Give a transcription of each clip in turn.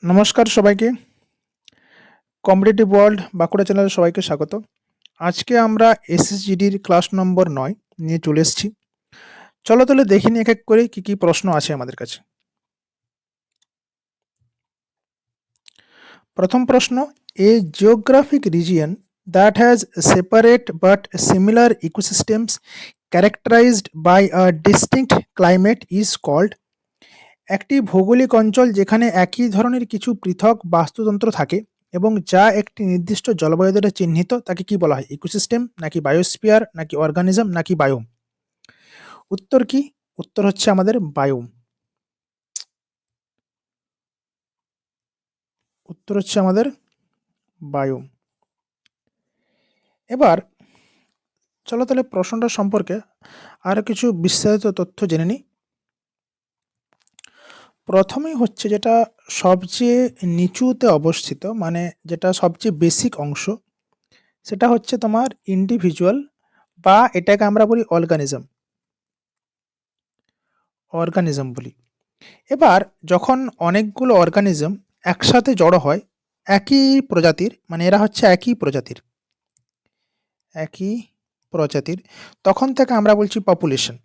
নমস্কার সবাইকে। Competitive world Bankura চ্যানেলে সবাইকে স্বাগত। আজকে আমরা এসএসজিডির ক্লাস নম্বর 9 নিয়ে চলে এসেছি। চলো তাহলে দেখে নিই এক এক করে কি কি প্রশ্ন আছে আমাদের কাছে। প্রথম প্রশ্ন, a geographic region that has separate but similar ecosystems characterized by a distinct climate is called. একটি ভৌগোলিক অঞ্চল যেখানে একই ধরনের কিছু পৃথক বাস্তুতন্ত্র থাকে এবং যা একটি নির্দিষ্ট জলবায়ু দ্বারা চিহ্নিত তাকে কি বলা হয়? ইকোসিস্টেম নাকি বায়োস্ফিয়ার নাকি অর্গানিজম নাকি বায়োম? উত্তর কি? উত্তর হচ্ছে আমাদের বায়োম। উত্তর হচ্ছে আমাদের বায়োম। এবার চলো তাহলে প্রশ্নটা সম্পর্কে আরো কিছু বিস্তারিত তথ্য জেনে নিই। প্রথমেই হচ্ছে যেটা সবচেয়ে নিচুতে অবস্থিত, মানে যেটা সবচেয়ে বেসিক অংশ, সেটা হচ্ছে তোমার ইন্ডিভিজুয়াল, বা এটাকে আমরা বলি অর্গানিজম। অর্গানিজম বলি। এবার যখন অনেকগুলো অর্গানিজম একসাথে জড়ো হয় একই প্রজাতির, মানে এরা হচ্ছে একই প্রজাতির, তখন থেকে আমরা বলছি পপুলেশন।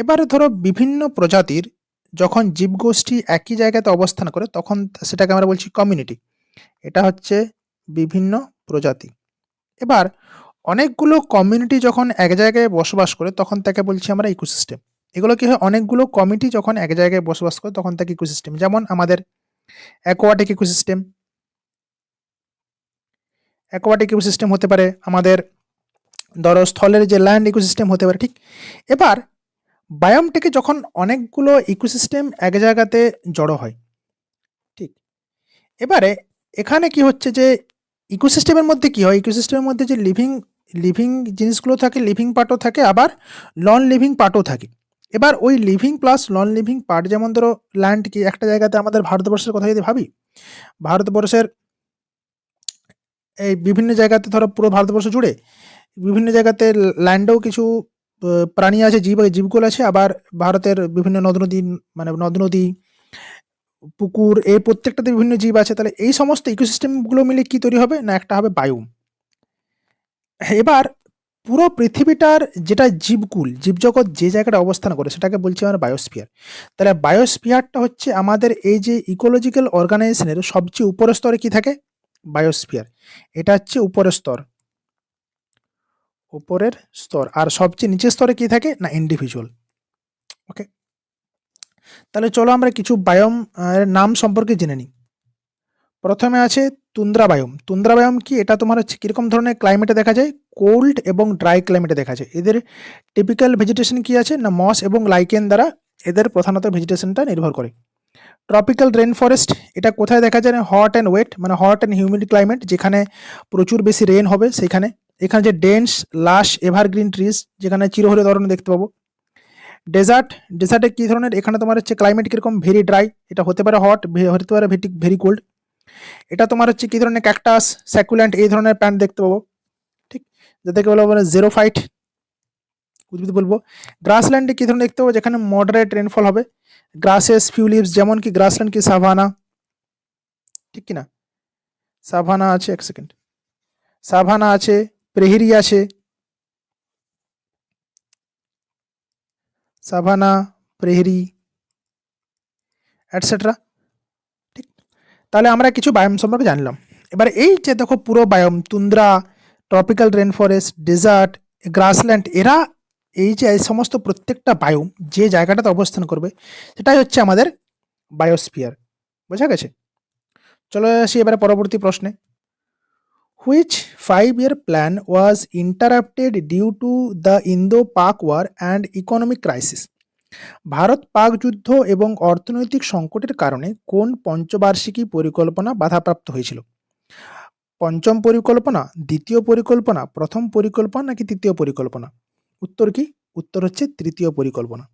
এবারে ধরো বিভিন্ন প্রজাতির যখন জীবগোষ্ঠী একই জায়গাতে অবস্থান করে তখন সেটাকে আমরা বলছি কমিউনিটি। এটা হচ্ছে বিভিন্ন প্রজাতি। এবার অনেকগুলো কমিউনিটি যখন এক জায়গায় বসবাস করে তখন তাকে বলছি আমরা ইকোসিস্টেম। এগুলো কি হয়, অনেকগুলো কমিটি যখন এক জায়গায় বসবাস করে তখন তাকে ইকোসিস্টেম। যেমন আমাদের অ্যাকোয়াটিক ইকোসিস্টেম, অ্যাকোয়াটিক ইকোসিস্টেম হতে পারে আমাদের ধরো স্থলের যে ল্যান্ড ইকোসিস্টেম হতে পারে, ঠিক। এবার বায়োমটিকে যখন অনেকগুলো ইকোসিস্টেম এক জায়গাতে জড়ো হয়, ঠিক। এবারে এখানে কি হচ্ছে যে ইকোসিস্টেমের মধ্যে কি হয়, ইকোসিস্টেমের মধ্যে যে লিভিং লিভিং জিনিসগুলো থাকে, লিভিং পার্টও থাকে, আবার নন লিভিং পার্টও থাকে। এবার ওই living plus non living part, যেমন ধরো ল্যান্ড কি একটা জায়গাতে, আমাদের ভারতবর্ষের কথা যদি ভাবি, ভারতবর্ষের এই বিভিন্ন জায়গাতে ধরো পুরো ভারতবর্ষ জুড়ে বিভিন্ন জায়গাতে ল্যান্ডেও কিছু প্রাণী আছে, জীবগুলো আছে, আবার ভারতের বিভিন্ন নদ নদী, মানে নদ নদী, পুকুর, এই প্রত্যেকটাতে বিভিন্ন জীব আছে। তাহলে এই সমস্ত ইকোসিস্টেমগুলো মিলে কি তৈরি হবে না, একটা হবে বায়োম। এবার পুরো পৃথিবীটার যেটা জীবকুল, জীবজগৎ যে জায়গাটা অবস্থান করে সেটাকে বলছি আমরা বায়োস্ফিয়ার। তাহলে বায়োস্ফিয়ারটা হচ্ছে আমাদের এই যে ইকোলজিক্যাল অর্গানাইজেশনের সবচেয়ে উপরের স্তরে কি থাকে? বায়োস্ফিয়ার। এটা হচ্ছে উপরের স্তর, উপরের স্তর। আর সবচেয়ে নিচের স্তরে কি থাকে না, ইন্ডিভিজুয়াল। ওকে, তাহলে চলো আমরা কিছু বায়োম নাম সম্পর্কে জেনে নিই। প্রথমে আছে তুন্দ্রা বায়োম। তুন্দ্রা বায়োম কি? এটা তোমার হচ্ছে কিরকম ধরনের ক্লাইমেটে দেখা যায়? কোল্ড এবং ড্রাই ক্লাইমেটে দেখা যায়। এদের টিপিক্যাল ভেজিটেশন কি আছে না, মস এবং লাইকেন দ্বারা এদের প্রধানত ভেজিটেশনটা নির্ভর করে। ট্রপিক্যাল রেন ফরেস্ট, এটা কোথায় দেখা যায় না, হট অ্যান্ড ওয়েট, মানে হট অ্যান্ড হিউমিড ক্লাইমেট, যেখানে প্রচুর বেশি রেন হবে সেখানে। এখানে যে ডেন্স লাশ এভারগ্রিন ট্রিজ, যেখানে চিরহরিত অরণ্য দেখতে পাবো। ডেজার্ট, ডেজার্টে কি ধরনের? এখানে তোমার হচ্ছে ক্লাইমেট কিরকম? ভেরি ড্রাই, এটা হতে পারে হট, হতে পারে ভেরি কোল্ড। এটা তোমার হচ্ছে কি ধরনের? ক্যাকটাস, স্যাকুল্যান্ট, এই ধরনের প্ল্যান্ট দেখতে পাবো, ঠিক, যাদেরকে বলা হবে জেরোফাইট উদ্ভিদ বলবো। গ্রাসল্যান্ডে কি ধরনের দেখতে পাবো? যেখানে মডারেট রেনফল হবে। গ্রাসেস, ফিউ লিভস, যেমন কি গ্রাসল্যান্ড কি সাভানা, ঠিক কিনা? সাভানা আছে, এক সেকেন্ড, সাভানা আছে, প্রেহেরি আছে, সাভানা, প্রেহেরি, অ্যাটসেট্রা, ঠিক। তাহলে আমরা কিছু বায়োম সম্পর্কে জানলাম। এবার এই যে দেখো পুরো biome, tundra, tropical rain forest, desert, grassland, এরা এই যে এই সমস্ত প্রত্যেকটা বায়োম যে জায়গাটাতে অবস্থান করবে সেটাই হচ্ছে আমাদের বায়োস্ফিয়ার। বোঝা গেছে? চলে আসি এবারে পরবর্তী প্রশ্নে। Which 5-year plan was interrupted due to the Indo Pak war and economic crisis. Bharat Pak যুদ্ধ এবং অর্থনৈতিক সংকটের কারণে কোন পঞ্চবার্ষিকী পরিকল্পনা বাধাপ্রাপ্ত হয়েছিল? পঞ্চম পরিকল্পনা, দ্বিতীয় পরিকল্পনা, প্রথম পরিকল্পনা নাকি তৃতীয় পরিকল্পনা? উত্তর কি? উত্তর হচ্ছে তৃতীয় পরিকল্পনা।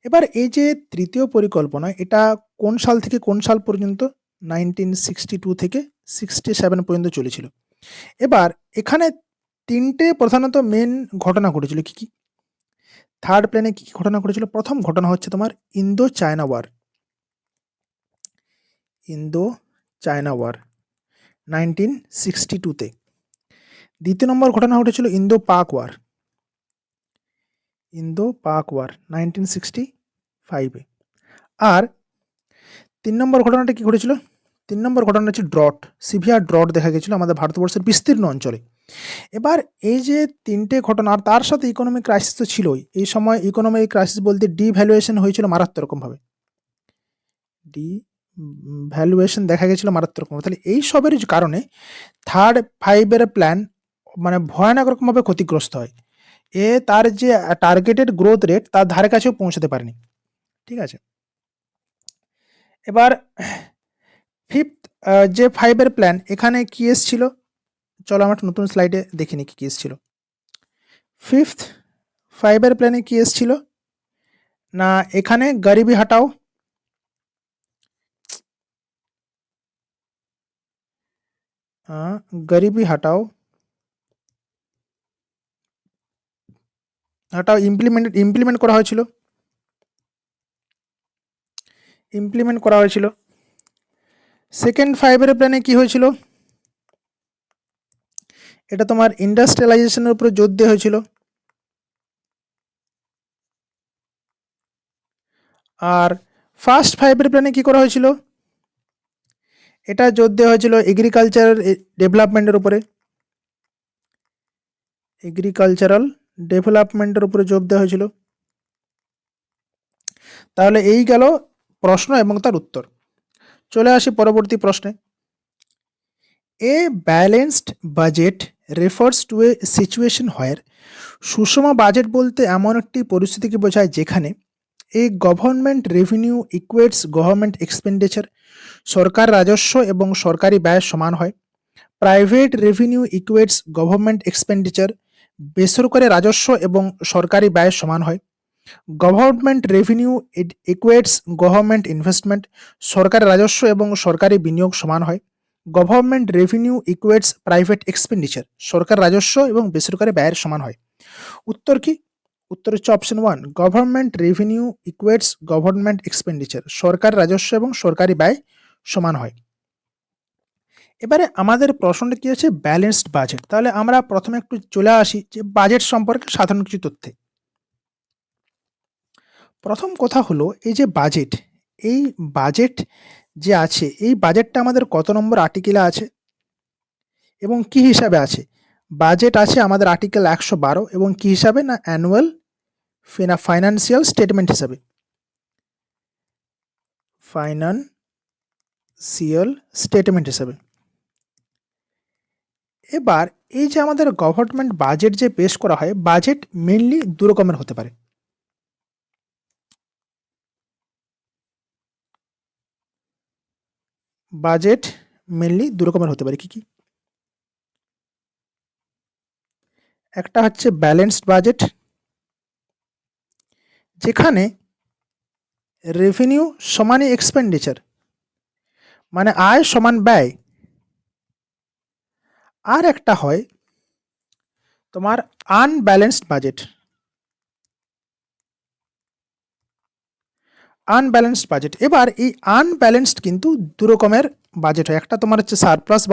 এবার এই যে তৃতীয় পরিকল্পনা, এটা কোন সাল থেকে কোন সাল পর্যন্ত? 1962 থেকে 67 পর্যন্ত চলেছিল। এবার এখানে তিনটে প্রধানত মেন ঘটনা ঘটেছিল। কি কি? থার্ড প্ল্যানে কি কি ঘটনা ঘটেছিল? প্রথম ঘটনা হচ্ছে তোমার Indo China war. Indo China war 1962-তে। দ্বিতীয় নম্বর ঘটনা ঘটেছিল ইন্দো পাক ওয়ার 1965-এ। আর 3 নম্বর ঘটনাটা কি ঘটেছিল? 3 নম্বর ঘটনা হচ্ছে ড্রট, সিভিয়ার ড্রট দেখা গেছিল আমাদের ভারতবর্ষের বিস্তীর্ণ অঞ্চলে। এবার এই যে 3টে ঘটনা, আর তার সাথে ইকোনমিক ক্রাইসিস তো ছিলই। এই সময় ইকোনমিক ক্রাইসিস বলতে ডিভ্যালুয়েশন হয়েছিল মারাত্মক রকমভাবে, ডিভ্যালুয়েশন দেখা গেছিল মারাত্মক রকম। তাহলে এই সবের কারণে থার্ড ফাইভের প্ল্যান মানে ভয়ানক রকমভাবে ক্ষতিগ্রস্ত হয়। তার যে টার্গেটেড গ্রোথ রেট তার ধারে কাছেও পৌঁছাতে পারেনি। ঠিক আছে, এবার ফিফথ যে ফাইভের প্ল্যান, এখানে কি এসছিল? চলো আমরা নতুন স্লাইডে দেখে নিই কি এসছিল। ফিফথ ফাইভের প্ল্যানে কি এসছিল না, এখানে গরিবি হাটাও, গরিবি হাটাও হাটাও ইমপ্লিমেন্ট করা হয়েছিল। সেকেন্ড ফাইভের প্ল্যানে কি হয়েছিল? এটা তোমার ইন্ডাস্ট্রিয়ালাইজেশনের উপরে জোর দেওয়া হয়েছিল। আর ফার্স্ট ফাইভের প্ল্যানে কি করা হয়েছিল? এটা জোর দেওয়া হয়েছিল এগ্রিকালচারাল ডেভেলপমেন্টের উপরে, জোর দেওয়া হয়েছিল। তাহলে এই গেল প্রশ্ন এবং তার উত্তর। চলে আসি পরবর্তী প্রশ্নে। A balanced budget refers to a situation where, সুষম বাজেট বলতে এমন একটি পরিস্থিতিকে বোঝায় যেখানে a government revenue equates government expenditure, সরকার রাজস্ব এবং সরকারি ব্যয় সমান হয়। Private revenue equates government expenditure, বেসরকারি রাজস্ব এবং সরকারি ব্যয় সমান হয়। Government revenue equates government investment, সরকারি রাজস্ব এবং সরকারি বিনিয়োগ সমান হয়। Government revenue equates private expenditure, সরকার রাজস্ব এবং বেসরকারি ব্যয়ের সমান হয়। উত্তর কি? উত্তর হচ্ছে option 1, government revenue equates government expenditure, সরকার রাজস্ব এবং সরকারি ব্যয় সমান হয়। এবারে আমাদের প্রশ্নটা কি আছে? Balanced budget. তাহলে আমরা প্রথমে একটু চলে আসি যে বাজেট সম্পর্কে সাধারণ কিছু তথ্যে। প্রথম কথা হলো এই যে বাজেট, এই বাজেট যে আছে, এই বাজেটটা আমাদের কত নম্বর আর্টিকেলে আছে এবং কি হিসাবে আছে? বাজেট আছে আমাদের আর্টিকেল 112 এবং কি হিসাবে? না অ্যানুয়াল ফাইন্যান্সিয়াল স্টেটমেন্ট হিসাবে, ফাইন্যান্সিয়াল স্টেটমেন্ট হিসাবে। এবার এই যে আমাদের গভর্নমেন্ট বাজেট যে পেশ করা হয়, বাজেট মেনলি দু রকমের হতে পারে। বাজেট মেনলি দু রকমের হতে পারে। কি কি? একটা হচ্ছে ব্যালেন্সড বাজেট, যেখানে রেভিনিউ সমানই এক্সপেন্ডিচার, মানে আয় সমান ব্যয়। আর একটা হয় তোমার আনব্যালেন্সড বাজেট। আনব্যালেন্সড বাজেট, এবার এই আনব্যালেন্সড কিন্তু দু রকমের বাজেট হয়। একটা তোমার হচ্ছে সারপ্লাস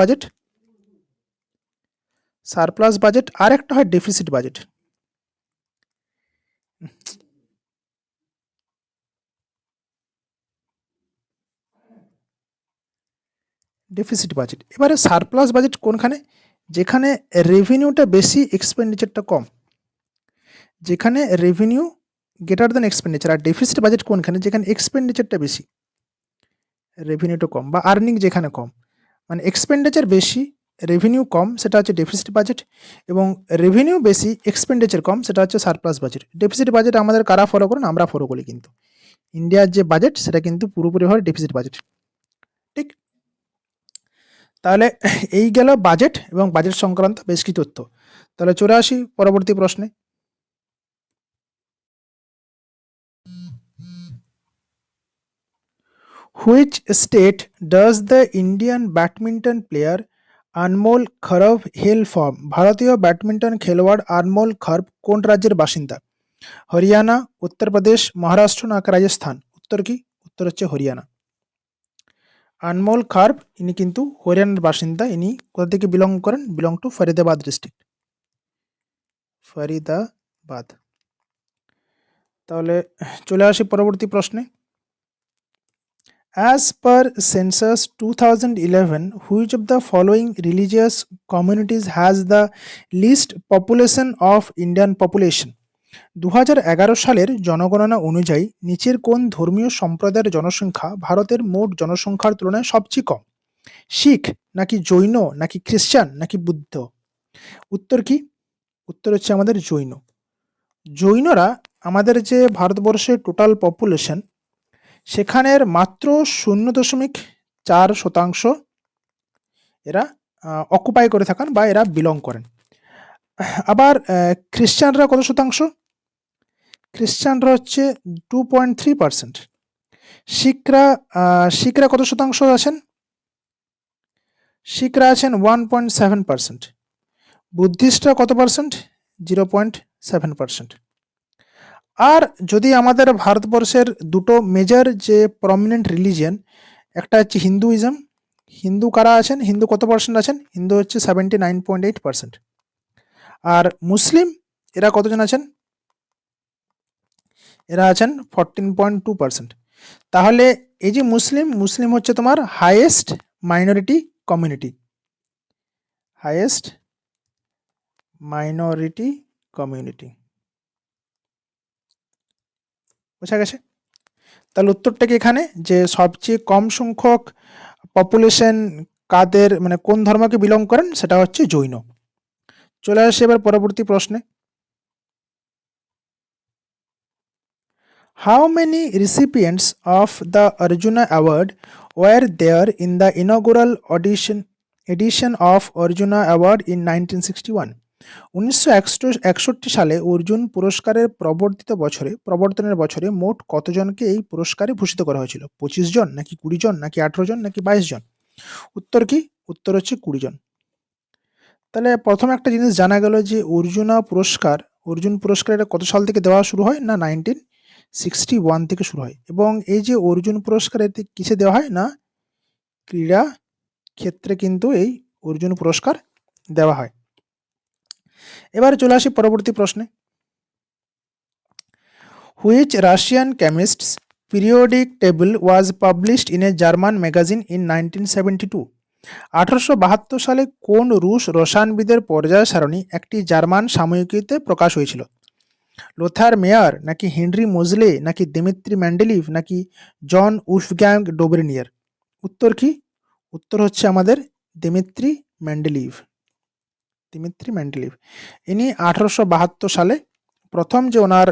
বাজেট, আর একটা হয় ডেফিসিট বাজেট। Deficit budget. এবারে সারপ্লাস বাজেট কোনখানে? যেখানে রেভিনিউটা বেশি, এক্সপেন্ডিচারটা কম, যেখানে রেভিনিউ গ্রেটার দেন এক্সপেন্ডিচার। আর ডেফিসিট বাজেট কোনখানে? যেখানে এক্সপেন্ডিচারটা বেশি, রেভিনিউটা কম, বা আর্নিং যেখানে কম, মানে এক্সপেন্ডিচার বেশি রেভিনিউ কম, সেটা হচ্ছে ডেফিসিট বাজেট। এবং রেভিনিউ বেশি এক্সপেন্ডিচার কম, সেটা হচ্ছে সারপ্লাস বাজেট। ডেফিসিট বাজেট আমাদের কারা ফলো করেন? আমরা ফলো করি। কিন্তু ইন্ডিয়ার যে বাজেট সেটা কিন্তু পুরোপুরিভাবে ডেফিসিট বাজেট। ঠিক, তাহলে এই গেল বাজেট এবং বাজেট সংক্রান্ত বেশ কিছু তথ্য। তাহলে চলে আসি পরবর্তী প্রশ্নে। Which state does the Indian badminton player Anmol Kharb hail from? ভারতীয় ব্যাডমিন্টন খেলোয়াড় আনমোল খরব কোন রাজ্যের বাসিন্দা? হরিয়ানা, উত্তরপ্রদেশ, মহারাষ্ট্র না রাজস্থান? উত্তর কি? উত্তর হচ্ছে হরিয়ানা। আনমোল খার্ব ইনি কিন্তু হরিয়ানার বাসিন্দা। ইনি কোথা থেকে বিলং করেন? Belong to Faridabad district, Faridabad. তাহলে চলে আসি পরবর্তী প্রশ্নে। As per census 2011, which of the following religious communities has the least population of Indian population? 2011 সালের জনগণনা অনুযায়ী নিচের কোন ধর্মীয় সম্প্রদায়ের জনসংখ্যা ভারতের মোট জনসংখ্যার তুলনায় সবচেয়ে কম? শিখ নাকি জৈন নাকি খ্রিস্টান নাকি বুদ্ধ? উত্তর কি? উত্তর হচ্ছে আমাদের জৈন। জৈনরা আমাদের যে ভারতবর্ষের টোটাল পপুলেশন সেখানের মাত্র 0.4% এরা অকুপাই করে থাকেন বা এরা বিলং করেন। আবার খ্রিস্টানরা কত শতাংশ? খ্রিস্টানরা হচ্ছে 2.3%। শিখরা কত শতাংশ আছেন? শিখরা আছেন 1.7%। বুদ্ধিস্টরা কত পার্সেন্ট? 0.7%। আর যদি আমাদের ভারতবর্ষের দুটো মেজর যে প্রমিনেন্ট রিলিজিয়ন, একটা হচ্ছে হিন্দুইজম। হিন্দু কারা আছেন? হিন্দু কত পার্সেন্ট আছেন? হিন্দু হচ্ছে 79.8%। আর মুসলিম এরা কতজন আছেন? এরা আছেন 14.2%। তাহলে এই যে মুসলিম হচ্ছে তোমার highest minority community, highest minority community. বোঝা গেছে? তাহলে উত্তরটা কি এখানে যে সবচেয়ে কম সংখ্যক পপুলেশন কাদের মানে কোন ধর্মকে বিলং করেন? সেটা হচ্ছে জৈন। চলে আসে এবার পরবর্তী প্রশ্নে। How many recipients of the Arjuna Award were there in the inaugural edition of Arjuna Award in 1961? 1961 সালে অর্জুন পুরস্কারের প্রবর্তনের বছরে মোট কতজনকে এই পুরস্কারে ভূষিত করা হয়েছিল? 25 জন নাকি 20 জন নাকি 18 জন নাকি 22 জন? উত্তর কি? উত্তর হচ্ছে 20 জন। তাহলে প্রথম একটা জিনিস জানা গেল যে অর্জুন পুরস্কার এটা কত সাল থেকে দেওয়া শুরু হয়? না 1961 থেকে শুরু হয়। এবং এই যে অর্জুন পুরস্কার এতে কিসে দেওয়া হয়? না ক্রীড়া ক্ষেত্রে কিন্তু এই অর্জুন পুরস্কার দেওয়া হয়। এবারে চলে আসি পরবর্তী প্রশ্নে। Which Russian chemist's periodic table was published in a German magazine in 1972? 1872 সালে কোন রুশ রসায়নবিদের পর্যায় সারণী একটি জার্মান সাময়িকীতে প্রকাশ হয়েছিল? লোথার মেয়ার নাকি হেনরি মোজলে নাকি দিমিত্রি মেন্ডেলিভ নাকি জন উলফগ্যাং ডোবেরনিয়ার? উত্তর কি? উত্তর হচ্ছে আমাদের দিমিত্রি মেন্ডেলিভ। ইনি 1872 সালে প্রথম যে ওনার